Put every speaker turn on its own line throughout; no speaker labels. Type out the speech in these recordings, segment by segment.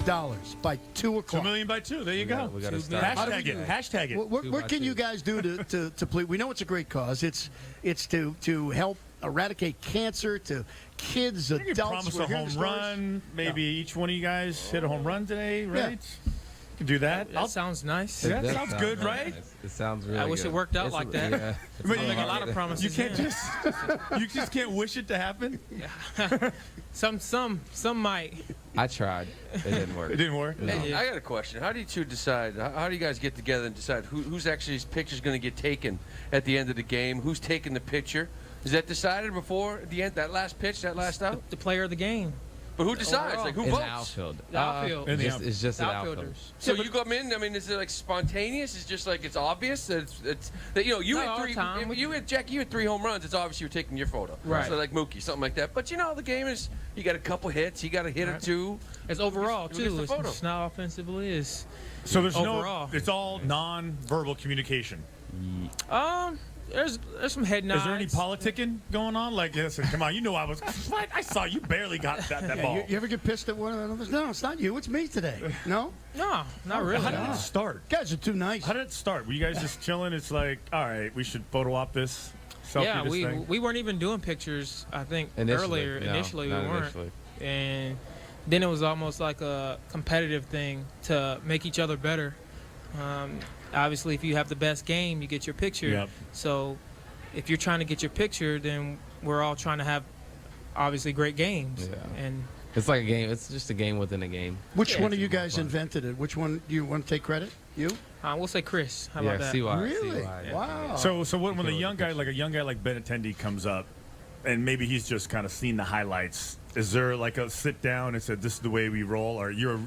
by 2 o'clock.
2 million by 2. There you go.
We gotta start.
Hashtag it. Hashtag it.
What can you guys do to please? We know it's a great cause. It's to help eradicate cancer to kids,
You
adults.
promise a home run. Maybe each one of you guys hit a home run today, right? You can do that.
That sounds nice.
That sounds good, right?
Nice. It sounds really good.
I wish it worked out like that.
Yeah,
I mean,
I'll make a lot of promises.
You can't you just can't wish it to happen.
Some might.
I tried. It didn't work.
It didn't work.
Hey, I got a question. How do you two decide? How do you guys get together and decide who's actually his picture's going to get taken at the end of the game? Who's taking the picture? Is that decided before the end? That last pitch, that last out?
The player of the game.
But who decides?
Overall.
Like who
In
votes?
the outfield.
The outfield.
It's just
The
an outfield.
outfielders.
So you come in. I mean, is it like spontaneous? It's just like it's obvious that it's that you
Not
hit
all the
three.
time.
You hit Jack. You hit 3 home runs. It's obvious you're taking your photo.
Right.
So like Mookie, something like that. But the game is you got a couple hits. You got a hit or two.
It's overall
Who gets
too.
the photo?
It's not offensively. It's
So there's
overall.
it's all non-verbal communication.
There's some head nods.
Is there any politicking going on? Like, listen, come on, what? I saw you barely got that ball.
You ever get pissed at one another? No, it's not you. It's me today. No?
No, not really.
How did it start?
Guys are too nice.
How did it start? Were you guys just chilling? It's like, all right, we should photo op this. Selfie
Yeah,
this thing?
we weren't even doing pictures. I think earlier.
No,
Initially, we
not
weren't.
initially.
And then it was almost like a competitive thing to make each other better. Obviously, if you have the best game, you get your picture.
Yep.
So if you're trying to get your picture, then we're all trying to have obviously great games.
Yeah.
And
It's like a game. It's just a game within a game.
Which one of
it's
you
more
guys
fun.
invented it? Which one do you want to take credit? You?
we'll say Chris. How
Yeah,
about that?
CY.
Really?
CY.
Wow.
So when
You
a
can
young
look
guy
at
like Benintendi comes up, and maybe he's just kind of seen the highlights. Is there like a sit down and said this is the way we roll, or you're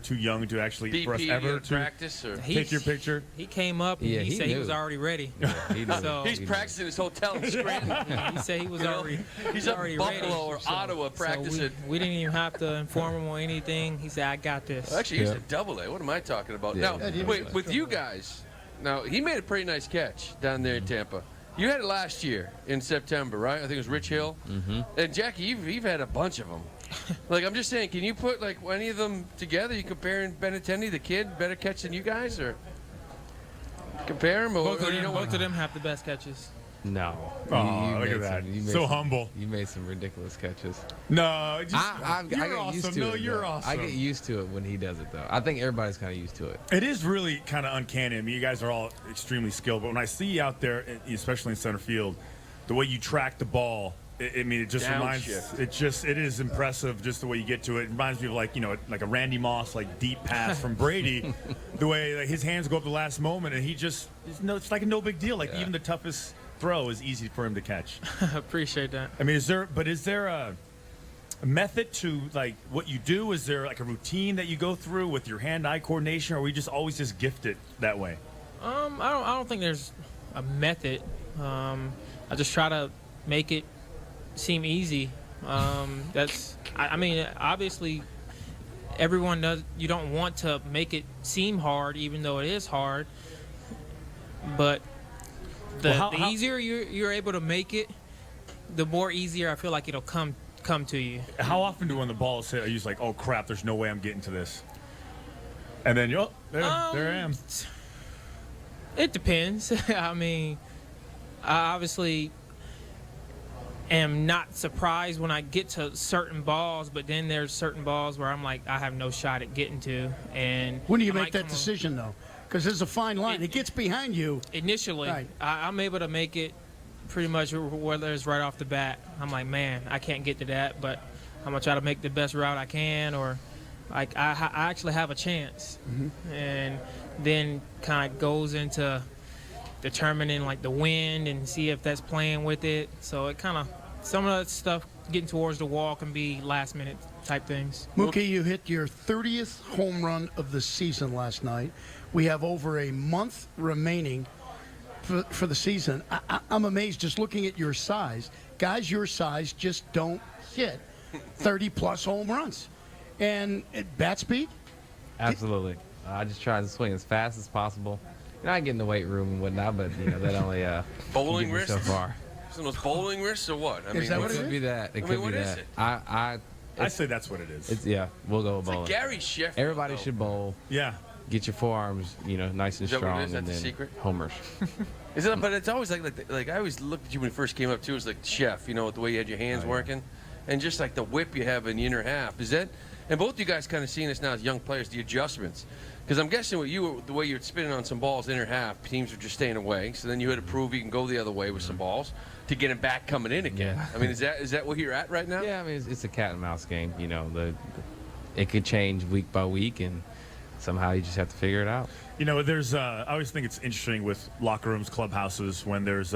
too young to actually for us
BP
ever
in
to
practice or
take your picture?
He came up and
Yeah,
he
he
said he
knew.
was already ready.
Yeah, he did.
So-
he's
He did.
practicing his hotel in Scranton.
He said he was
You know,
already
he's up in
already
Buffalo
ready.
or Ottawa
So
practicing.
we didn't even have to inform him or anything. He said, I got this.
Actually, he's
Yeah.
a double A. What am I talking about?
Yeah.
Now,
Yeah,
he
wait,
was.
with you guys, now, he made a pretty nice catch down there in Tampa. You had it last year in September, right? I think it was Rich Hill. Mm-hmm. And, Jackie, you've had a bunch of them. Like, I'm just saying, can you put, like, any of them together? You comparing Benintendi, the kid, better catch than you guys? Or compare them? Or
Both
you don't
both
want
of them have the best catches.
No.
Oh, look
made
at that.
you made
So humble.
You made some ridiculous catches.
No, just,
I
you're
get
awesome.
used to
No,
it.
you're
though.
awesome.
I get used to it when he does it, though. I think everybody's kind of used to it.
It is really kind of uncanny. I mean, you guys are all extremely skilled, but when I see you out there, especially in center field, the way you track the ball, it just reminds.
Downshift.
It is impressive just the way you get to it. It reminds me of like a Randy Moss deep pass from Brady, the way his hands go up the last moment, and it's like a no big deal. Like even the toughest throw is easy for him to catch.
Appreciate that.
I mean, is there a method to like what you do? Is there like a routine that you go through with your hand-eye coordination, or are we just always just gifted that way?
I don't think there's a method. I just try to make it seem easy. I mean, obviously, everyone does. You don't want to make it seem hard, even though it is hard. But the easier you're able to make it, the more easier I feel like it'll come to you.
How often do when the ball is hit, are you just like, oh crap, there's no way I'm getting to this? And then there I am.
It depends. I mean, I obviously am not surprised when I get to certain balls, but then there's certain balls where I'm like, I have no shot at getting to. And
When do you
I
make
might
that
come
decision, though? Because there's a fine line. It gets behind you.
Initially,
Right.
I'm able to make it pretty much whether it's right off the bat. I'm like, man, I can't get to that, but I'm going to try to make the best route I can, or like I actually have a chance.
Mm-hmm.
And then kind of goes into determining like the wind and see if that's playing with it. So it kind of, some of that stuff getting towards the wall can be last minute type things.
Mookie, you hit your 30th home run of the season last night. We have over a month remaining for the season. I'm amazed just looking at your size. Guys your size just don't hit 30-plus home runs. And at bat speed?
Absolutely. I just try to swing as fast as possible. I get in the weight room and whatnot, but that only
Bowling
get me so
wrists?
far.
Some of those bowling wrists or what? I mean,
that
what
what
It
it
could be that. It could
what
be
is
that.
it?
I
I say that's what it is.
We'll go with
Like
bowling.
Gary Sheffield.
Everybody
though.
should bowl.
Yeah.
Get your forearms, nice and
Is that what it
strong,
is?
and
That's the
then
secret?
homers.
Is it? But it's always like I always looked at you when you first came up too. It was like chef, with the way you had your hands working, and just like the whip you have in the inner half. Is that? And both you guys kind of seeing this now as young players, the adjustments. Because I'm guessing with you, the way you're spinning on some balls inner half, teams are just staying away. So then you had to prove you can go the other way with some balls to get them back coming in again.
Yeah.
I mean, is that where you're at right now?
Yeah, I mean it's a cat and mouse game. It could change week by week, and somehow you just have to figure it out.
There's I always think it's interesting with locker rooms, clubhouses, when there's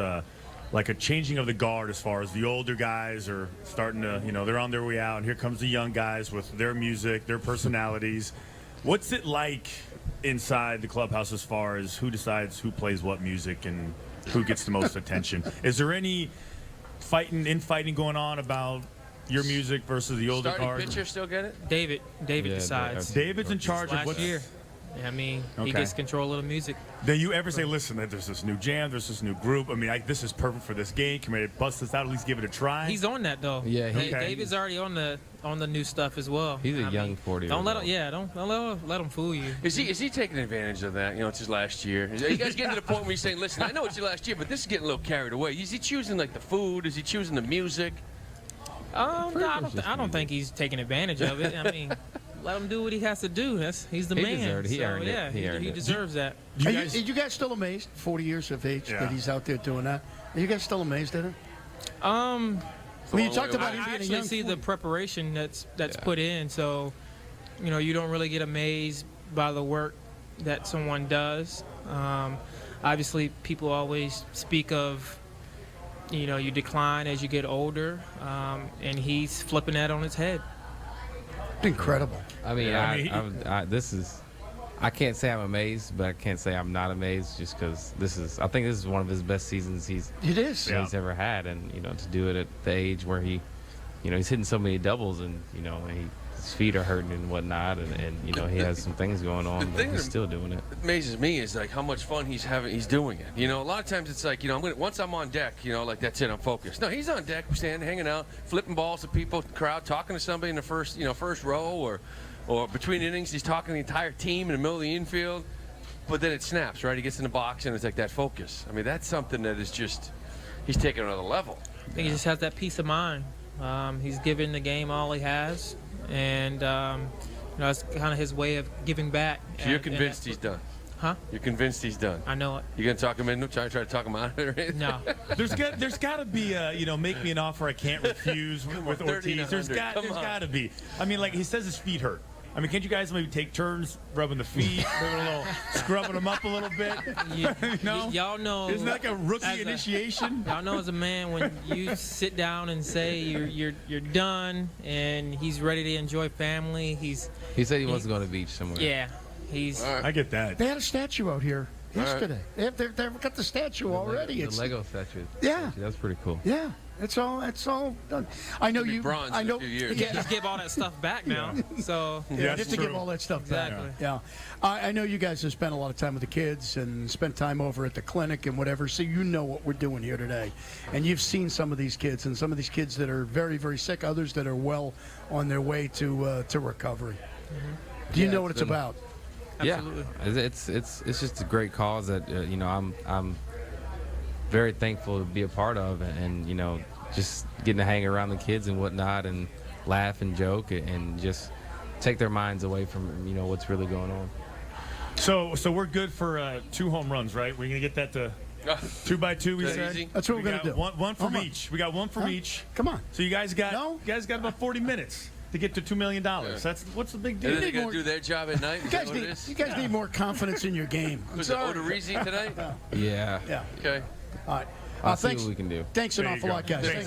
like a changing of the guard as far as the older guys are starting to, they're on their way out, and here comes the young guys with their music, their personalities. What's it like inside the clubhouse as far as who decides who plays what music and who gets the most attention? Is there any infighting going on about your music versus the older
Starting
guard?
pitcher still get it?
David
Yeah,
decides.
David's in charge of
Last
what's...
year. I mean, he
Okay.
gets control of the music.
Do you ever say, listen, there's this new jam, there's this new group, this is perfect for this game, can we bust this out, at least give it a try?
He's on that though.
Yeah,
David's already on the new stuff as well.
He's a
I
young
mean,
40.
Don't let him. Don't let him fool you.
Is he taking advantage of that? It's his last year. Are you guys getting to the point where you're saying, listen, I know it's your last year, but this is getting a little carried away. Is he choosing like the food? Is he choosing the music?
No, I don't think he's taking advantage of it. I mean, let him do what he has to do. He man.
deserved it. He
so,
earned it.
yeah,
He earned
he
it.
deserves that.
Are you guys still amazed? 40 years of age
Yeah.
that he's out there doing that. Are you guys still amazed at him?
I
You talked about him being a
actually
young
see the
40.
preparation that's put in. So, you don't really get amazed by the work that someone does. Obviously, people always speak of, you decline as you get older, and he's flipping that on its head.
Incredible.
I mean,
Yeah,
I can't say I'm amazed, but I can't say I'm not amazed just because I think this is one of his best seasons he's
It is.
Yeah.
he's ever had, and to do it at the age where he's hitting so many doubles, and his feet are hurting and whatnot, and he has some things going on, but he's still doing it.
What amazes me is like how much fun he's having. He's doing it. A lot of times it's like once I'm on deck, like that's it. I'm focused. No, he's on deck, standing, hanging out, flipping balls to people, crowd, talking to somebody in the first row, or between innings, he's talking to the entire team in the middle of the infield. But then it snaps, right? He gets in the box and it's like that focus. I mean, that's something that is just he's taking another level.
I think he just has that peace of mind. He's giving the game all he has, and it's kind of his way of giving back.
So you're convinced he's done?
Huh?
You're convinced he's done?
I know it.
You gonna talk him into try to talk him out of it? Or anything?
No.
There's got to be a, make me an offer I can't refuse with
30
Ortiz.
to
There's
100. Come on.
got to be. Like he says his feet hurt. Can't you guys maybe take turns rubbing the feet, maybe a little scrubbing them up a little bit?
Y'all know.
Isn't that like a rookie initiation?
Y'all know as a man when you sit down and say you're done and he's ready to enjoy family.
He said he wants to go to the beach somewhere.
Yeah, he's.
I get that.
They had a statue out here yesterday. They've got the statue already.
The Lego statue.
Yeah.
That's pretty cool.
Yeah, it's all done. I know you.
bronze
I
in
know.
a few years.
He can't just give all that stuff back now. So
Yeah,
Yeah,
you
that's
have to
true.
give all that stuff back.
Exactly.
Yeah. I know you guys have spent a lot of time with the kids and spent time over at the clinic and whatever, so you know what we're doing here today. And you've seen some of these kids, and some of these kids that are very, very sick, others that are well on their way to recovery. Do you know what it's about?
absolutely.
Yeah, it's just a great cause that I'm very thankful to be a part of, and just getting to hang around the kids and whatnot, and laugh and joke, and just take their minds away from what's really going on.
So we're good for 2 home runs, right? We're gonna get that to 2 by 2. We
That
said.
easy?
That's what
We
we're going to
got
do.
One from
Come on.
each. We got one from
Huh?
each.
Come on.
So you guys got
No?
about 40 minutes to get to $2 million. That's what's the big
And
deal?
then they
need
got to
more-
do their job at night. Is that what it is?
You guys need more confidence in your game. I'm
Was it
sorry.
Odorizzi tonight?
Yeah.
Yeah.
Okay.
All right.
I'll see
Thanks.
what we can do.
Thanks an
There you
awful
go.
lot, guys.
Thanks.